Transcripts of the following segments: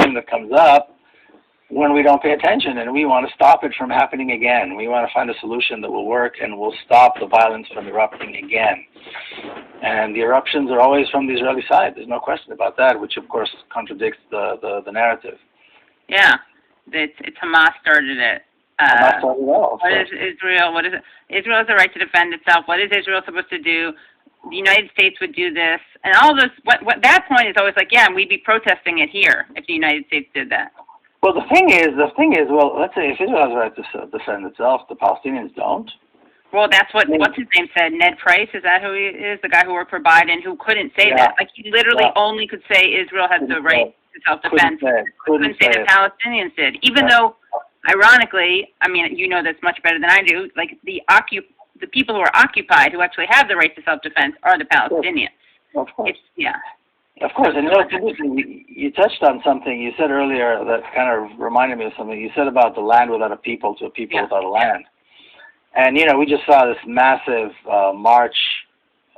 thing that comes up when we don't pay attention, and we want to stop it from happening again. We want to find a solution that will work and will stop the violence from erupting again. And the eruptions are always from the Israeli side. There's no question about that, which of course contradicts the narrative. Yeah, it's Hamas started it. Hamas started it all. What is Israel? What is it? Israel has the right to defend itself. What is Israel supposed to do? The United States would do this, and all this. What that point is always like, yeah, and we'd be protesting it here if the United States did that. Well, the thing is, well, let's say if Israel has the right to defend itself, the Palestinians don't. Well, that's what's his name said. Ned Price, is that who he is? The guy who worked for Biden, who couldn't say that. Like, he literally only could say Israel has the right to self-defense. Couldn't say the Palestinians did. Even though, ironically, I mean, you know this much better than I do, like, the people who are occupied, who actually have the right to self-defense, are the Palestinians. Of course. Yeah. Of course, and you know, it's interesting. You touched on something you said earlier that kind of reminded me of something. You said about the land without a people to a people without a land. And, you know, we just saw this massive march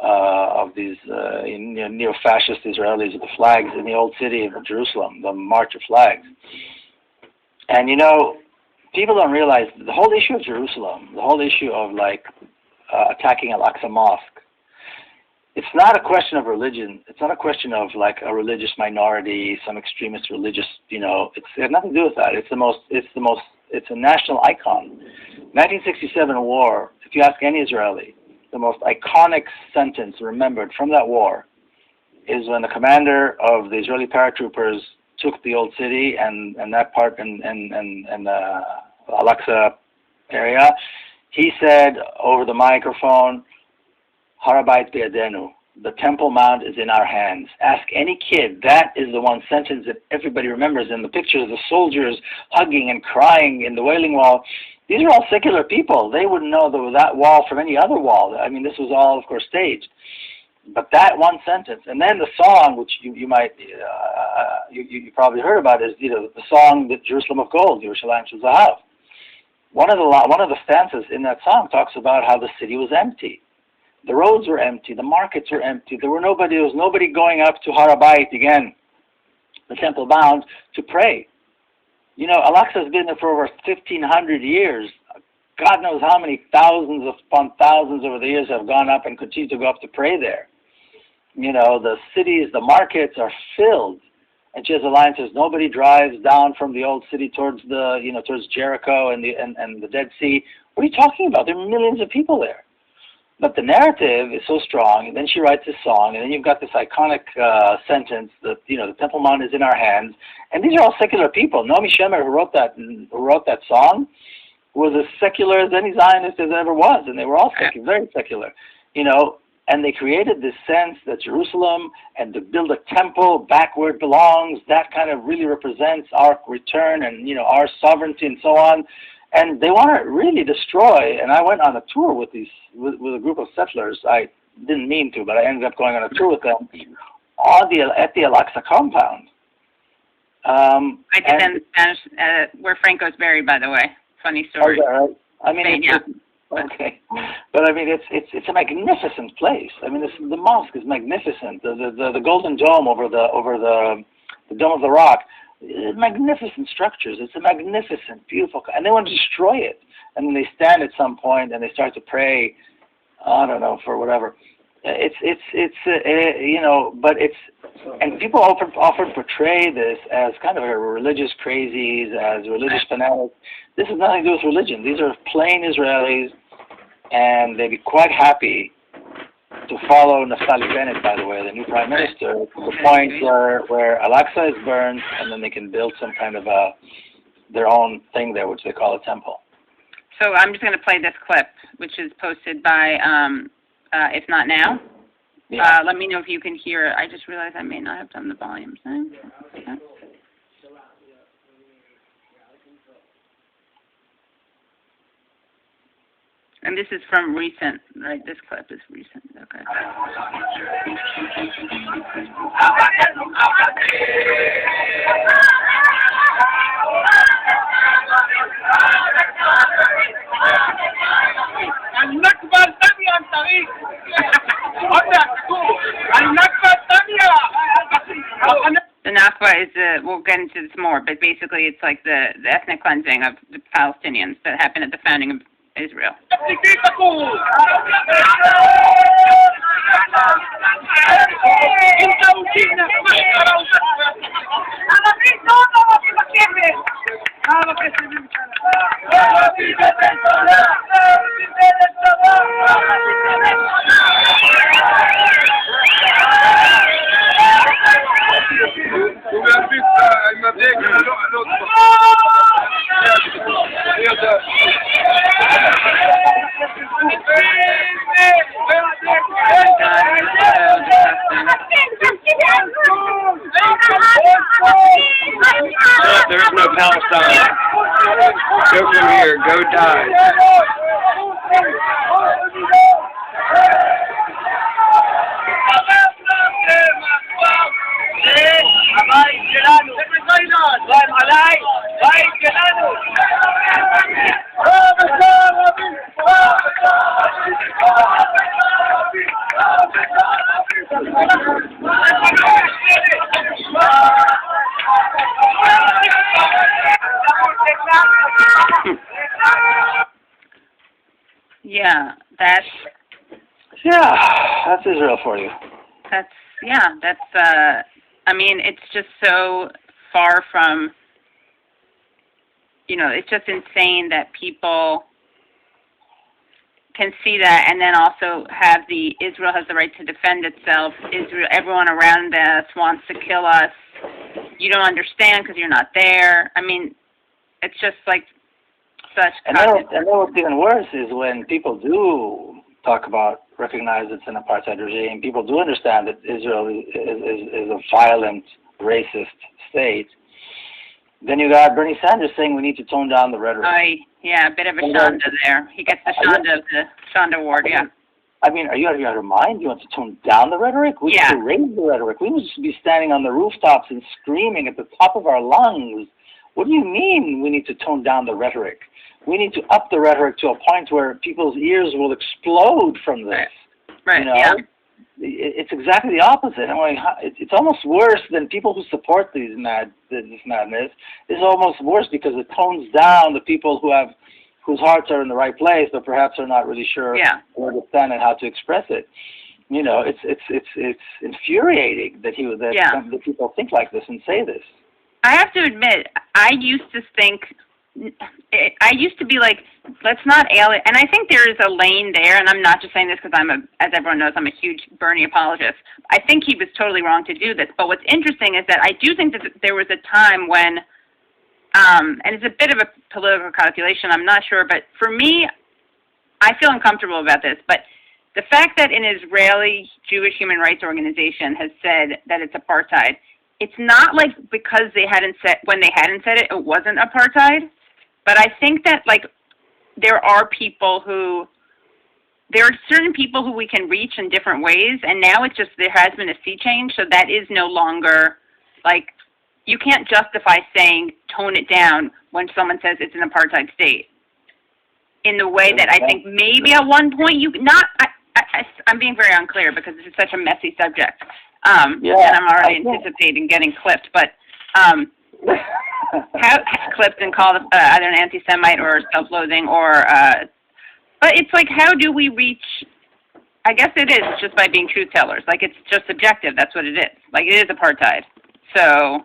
of these neo-fascist Israelis with the flags in the old city of Jerusalem, the March of Flags. And, you know, people don't realize the whole issue of Jerusalem, the whole issue of, like, attacking Al-Aqsa Mosque, it's not a question of religion. It's not a question of, like, a religious minority, some extremist religious, you know, it has nothing to do with that. It's a national icon. 1967 war, if you ask any Israeli, the most iconic sentence remembered from that war is when the commander of the Israeli paratroopers took the old city and that part and Al-Aqsa area. He said over the microphone, Harabait B'yadenu, the Temple Mount is in our hands. Ask any kid, that is the one sentence that everybody remembers in the pictures of the soldiers hugging and crying in the Wailing Wall. These are all secular people. They wouldn't know that wall from any other wall. I mean, this was all, of course, staged. But that one sentence, and then the song, which you might, you probably heard about, is, you know, the song, the Jerusalem of Gold, Yerushalayim Shel Zahav. One of the stanzas in that song talks about how the city was empty. The roads were empty. The markets were empty. There was nobody going up to Harabait again, the Temple Mount, to pray. You know, Al-Aqsa has been there for over 1,500 years. God knows how many thousands upon thousands over the years have gone up and continue to go up to pray there. You know, the cities, the markets are filled. And Jez Alliance says nobody drives down from the old city towards towards Jericho and the Dead Sea. What are you talking about? There are millions of people there. But the narrative is so strong, and then she writes this song, and then you've got this iconic sentence that, you know, the Temple Mount is in our hands. And these are all secular people. Naomi Shemer, who wrote that song, was as secular as any Zionist as ever was, and they were all secular, very secular, you know. And they created this sense that Jerusalem and to build a temple back where it belongs, that kind of really represents our return and, you know, our sovereignty and so on. And they want to really destroy, and I went on a tour with a group of settlers. I didn't mean to, but I ended up going on a tour with them at the Al-Aqsa compound. I did that in Spanish, where Franco's buried, by the way. Funny story. Oh, right? I mean, okay. But I mean, it's a magnificent place. I mean, the mosque is magnificent. The golden dome over the Dome of the Rock. Magnificent structures. It's a magnificent, beautiful, and they want to destroy it. And then they stand at some point and they start to pray. I don't know, for whatever. You know, but and people often portray this as kind of a religious crazies, as religious fanatics. This has nothing to do with religion. These are plain Israelis, and they'd be quite happy to follow Naftali Bennett, by the way, the new prime minister, to the point where Al-Aqsa is burned, and then they can build some kind of their own thing there, which they call a temple. So I'm just going to play this clip, which is posted by, If Not Now. Yeah. Let me know if you can hear it. I just realized I may not have done the volume thing. Okay. And this is from recent, right? This clip is recent. Okay. The Nakba is we'll get into this more, but basically it's like the ethnic cleansing of the Palestinians that happened at the founding of Israel. There's no Palestine. Go from here. Go die. Yeah, that's Israel for you. I mean, it's just so far from, it's just insane that people can see that and then also have Israel has the right to defend itself. Israel, everyone around us wants to kill us. You don't understand because you're not there. I mean, it's just like such. And then what's even worse is when people do talk about, recognize it's an apartheid regime, people do understand that Israel is a violent, racist state. Then you got Bernie Sanders saying we need to tone down the rhetoric. Yeah, a bit of a Shonda there. He gets the Shonda Award, yeah. I mean, are you out of your mind? You want to tone down the rhetoric? We need to raise the rhetoric. We need to be standing on the rooftops and screaming at the top of our lungs. What do you mean we need to tone down the rhetoric? We need to up the rhetoric to a point where people's ears will explode from this. Right, yeah. It's exactly the opposite. I mean, it's almost worse than people who support this madness. It's almost worse because it tones down the people whose hearts are in the right place, but perhaps are not really sure where to stand and how to express it. It's infuriating that that people think like this and say this. I have to admit, I used to be like, let's not alienate, and I think there is a lane there, and I'm not just saying this because as everyone knows, I'm a huge Bernie apologist. I think he was totally wrong to do this, but what's interesting is that I do think that there was a time when, and it's a bit of a political calculation, I'm not sure, but for me, I feel uncomfortable about this, but the fact that an Israeli Jewish human rights organization has said that it's apartheid, it's not like because when they hadn't said it, it wasn't apartheid. But I think that, there are certain people who we can reach in different ways, and now it's just, there has been a sea change, so that is no longer, you can't justify saying, tone it down when someone says it's an apartheid state. In the way that I think maybe at one point I'm being very unclear because this is such a messy subject. And I'm already anticipating getting clipped, but, clipped and called either an anti-Semite or self-loathing but it's like, how do we reach, I guess it is just by being truth tellers. It's just subjective. That's what it is. It is apartheid. So,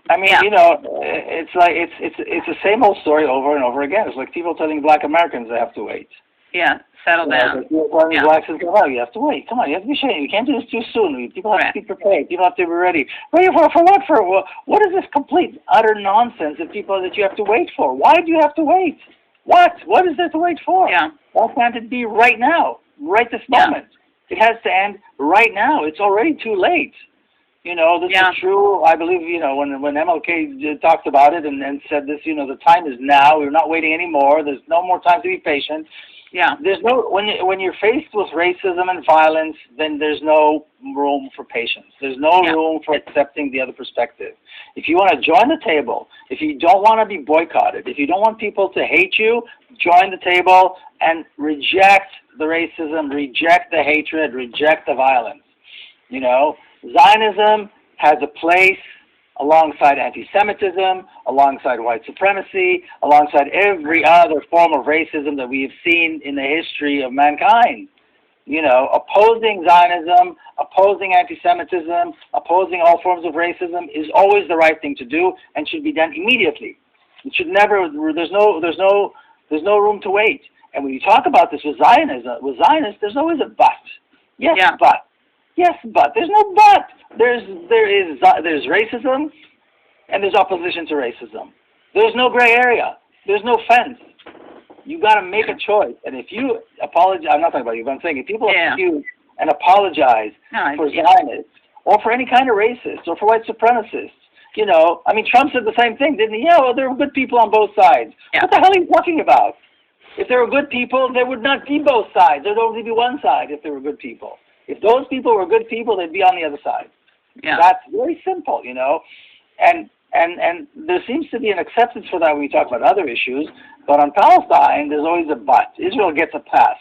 I mean, it's like, it's the same old story over and over again. It's like people telling Black Americans they have to wait. Yeah, settle down. Blacks and you have to wait. Come on, you have to be patient. You can't do this too soon. People have to be prepared. People have to be ready. Ready for what? What is this complete, utter nonsense that you have to wait for? Why do you have to wait? What? What is there to wait for? Yeah. Why can't it be right now? Right this moment. It has to end right now. It's already too late. This is true. I believe, when MLK talked about it and said this, the time is now. We're not waiting anymore. There's no more time to be patient. Yeah. There's when you're faced with racism and violence, then there's no room for patience. There's no room for accepting the other perspective. If you want to join the table, if you don't want to be boycotted, if you don't want people to hate you, join the table and reject the racism, reject the hatred, reject the violence. Zionism has a place alongside anti-Semitism, alongside white supremacy, alongside every other form of racism that we've seen in the history of mankind. Opposing Zionism, opposing anti-Semitism, opposing all forms of racism is always the right thing to do and should be done immediately. It should never. There's no room to wait. And when you talk about this with Zionists, there's always a but. Yes, but. Yes, but. There's no but. There's racism, and there's opposition to racism. There's no gray area. There's no fence. You got to make a choice. And if you apologize, I'm not talking about you, but I'm saying if people excuse and apologize for Zionists or for any kind of racist or for white supremacists, Trump said the same thing, didn't he? Yeah, well, there were good people on both sides. Yeah. What the hell are you talking about? If there were good people, there would not be both sides. There'd only be one side if there were good people. If those people were good people, they'd be on the other side. Yeah. That's very simple, And there seems to be an acceptance for that when we talk about other issues. But on Palestine, there's always a but. Israel gets a pass.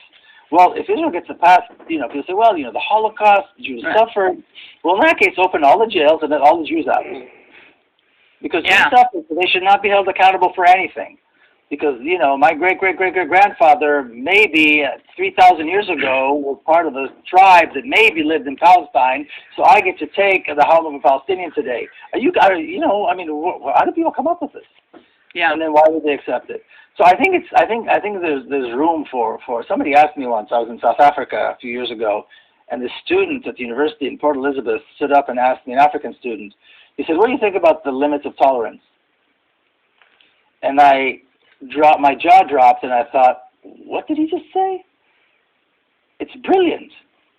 Well, if Israel gets a pass, people say, well, the Holocaust, the Jews suffered. Well, in that case, open all the jails and let all the Jews out. Because Jews suffered, so they should not be held accountable for anything. Because, my great-great-great-great-grandfather maybe 3,000 years ago was part of the tribe that maybe lived in Palestine, so I get to take the home of a Palestinian today. How do people come up with this? Yeah. And then why would they accept it? So I think there's room for somebody asked me once, I was in South Africa a few years ago, and this student at the university in Port Elizabeth stood up and asked me, an African student, he said, what do you think about the limits of tolerance? And my jaw dropped, and I thought, what did he just say? It's brilliant,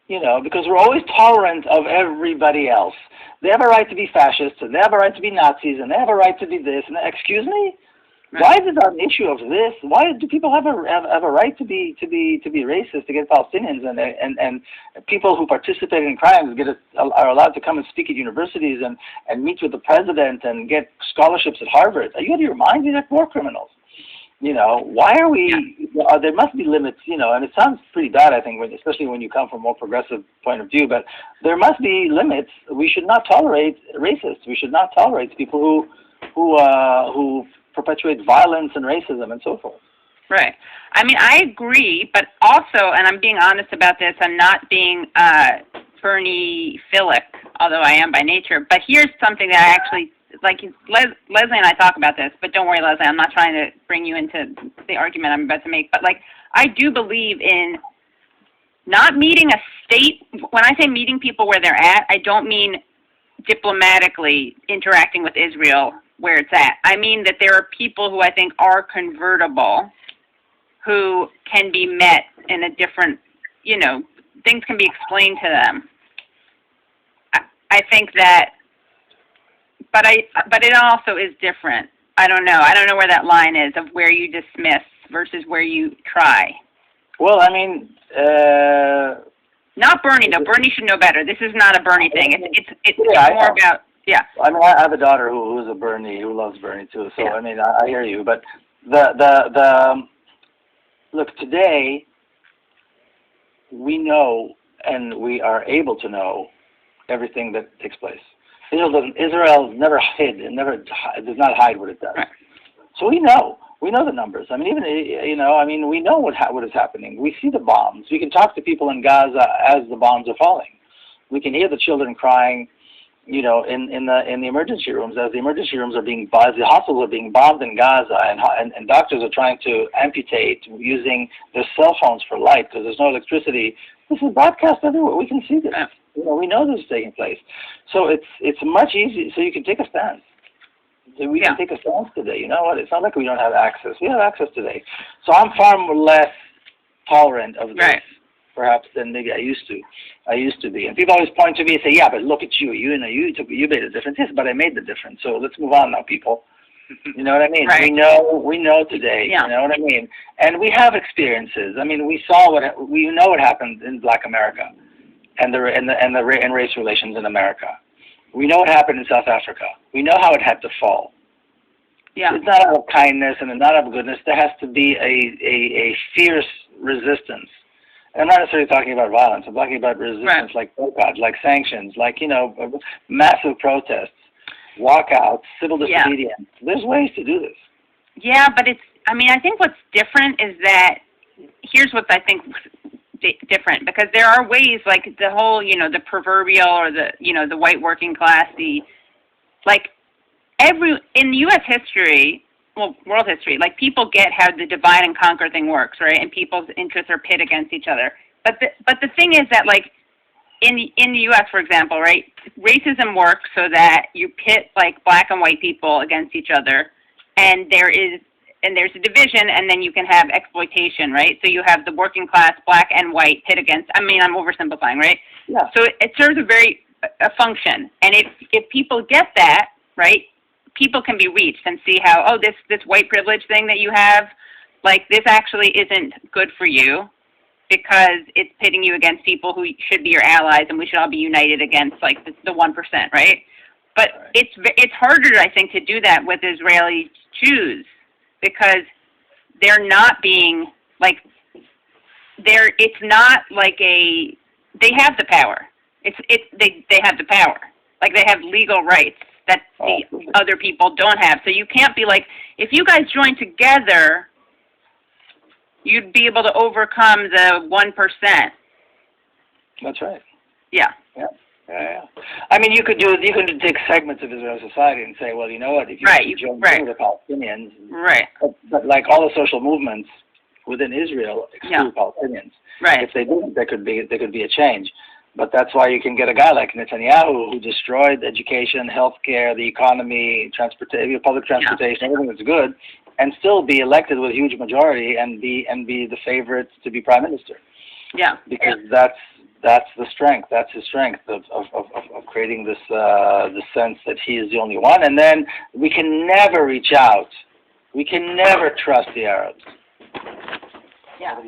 because we're always tolerant of everybody else. They have a right to be fascists, and they have a right to be Nazis, and they have a right to be this. And excuse me, why is it an issue of this? Why do people have a right to be racist against Palestinians, and people who participate in crimes are allowed to come and speak at universities and meet with the president and get scholarships at Harvard? Are you out of your mind? These are war criminals. Why are we, there must be limits, and it sounds pretty bad, I think, especially when you come from a more progressive point of view, but there must be limits. We should not tolerate racists. We should not tolerate people who perpetuate violence and racism and so forth. Right. I agree, but also, and I'm being honest about this, I'm not being Bernie-philic, although I am by nature, but here's something that I actually... Leslie and I talk about this, but don't worry, Leslie, I'm not trying to bring you into the argument I'm about to make, but, I do believe in not meeting a state. When I say meeting people where they're at, I don't mean diplomatically interacting with Israel where it's at. I mean that there are people who I think are convertible, who can be met in a different, things can be explained to them. I think that... But it also is different. I don't know. I don't know where that line is of where you dismiss versus where you try. Well, not Bernie though. Bernie should know better. This is not a Bernie thing. It's more about I have a daughter who loves Bernie too. So I hear you. But look, today we know and we are able to know everything that takes place. Israel never hid and does not hide what it does. Right. So we know the numbers. We know what is happening. We see the bombs. We can talk to people in Gaza as the bombs are falling. We can hear the children crying, in the emergency rooms as the emergency rooms are being bombed, the hospitals are being bombed in Gaza, and doctors are trying to amputate using their cell phones for light because there's no electricity. This is broadcast everywhere. We can see this. Yeah. We know this is taking place. So it's much easier. So you can take a stance. We can take a stance today. You know what? It's not like we don't have access. We have access today. So I'm far less tolerant of this, perhaps, than maybe I used to be. And people always point to me and say, "Yeah, but look at you. You made a difference." Yes, but I made the difference. So let's move on now, people. You know what I mean? Right. We know today. Yeah. You know what I mean? And we have experiences. We know what happened in Black America. And race relations in America. We know what happened in South Africa. We know how it had to fall. Yeah. It's not out of kindness and it's not out of goodness. There has to be a fierce resistance. And I'm not necessarily talking about violence. I'm talking about resistance like boycott, like sanctions, like, massive protests. walkouts, civil Yeah. disobedience. There's ways to do this. Yeah, but I think what's different is that, here's what I think different, because there are ways, like the whole, the proverbial, or the white working class, in U.S. history, well, world history, like, people get how the divide and conquer thing works, right? And people's interests are pit against each other. But the thing is that, like, in the U.S., for example, right, racism works so that you pit, like, black and white people against each other, and there's a division, and then you can have exploitation, right? So you have the working class, black and white, pit against, I'm oversimplifying, right? Yeah. So it serves a function. And if people get that, right, people can be reached and see how, oh, this white privilege thing that you have, like, this actually isn't good for you, because it's pitting you against people who should be your allies, and we should all be united against, like, the 1%, right? But Right. it's harder, I think, to do that with Israeli Jews, because they're not being, like, it's not like they have the power. They have the power. Like, they have legal rights that the other people don't have. So you can't be like, if you guys join together, you'd be able to overcome the 1%. That's right. Yeah. Yeah. Yeah. I mean, you could take segments of Israeli society and say, well, you know what, if you join the Palestinians, Right. But like all the social movements within Israel exclude Palestinians. Right. If they didn't, there could be a change. But that's why you can get a guy like Netanyahu, who destroyed education, healthcare, the economy, public transportation, everything that's good, and still be elected with a huge majority and be the favorite to be prime minister. Yeah. Because that's the strength. That's his strength of creating this sense that he is the only one. And then we can never reach out. We can never trust the Arabs. Yeah.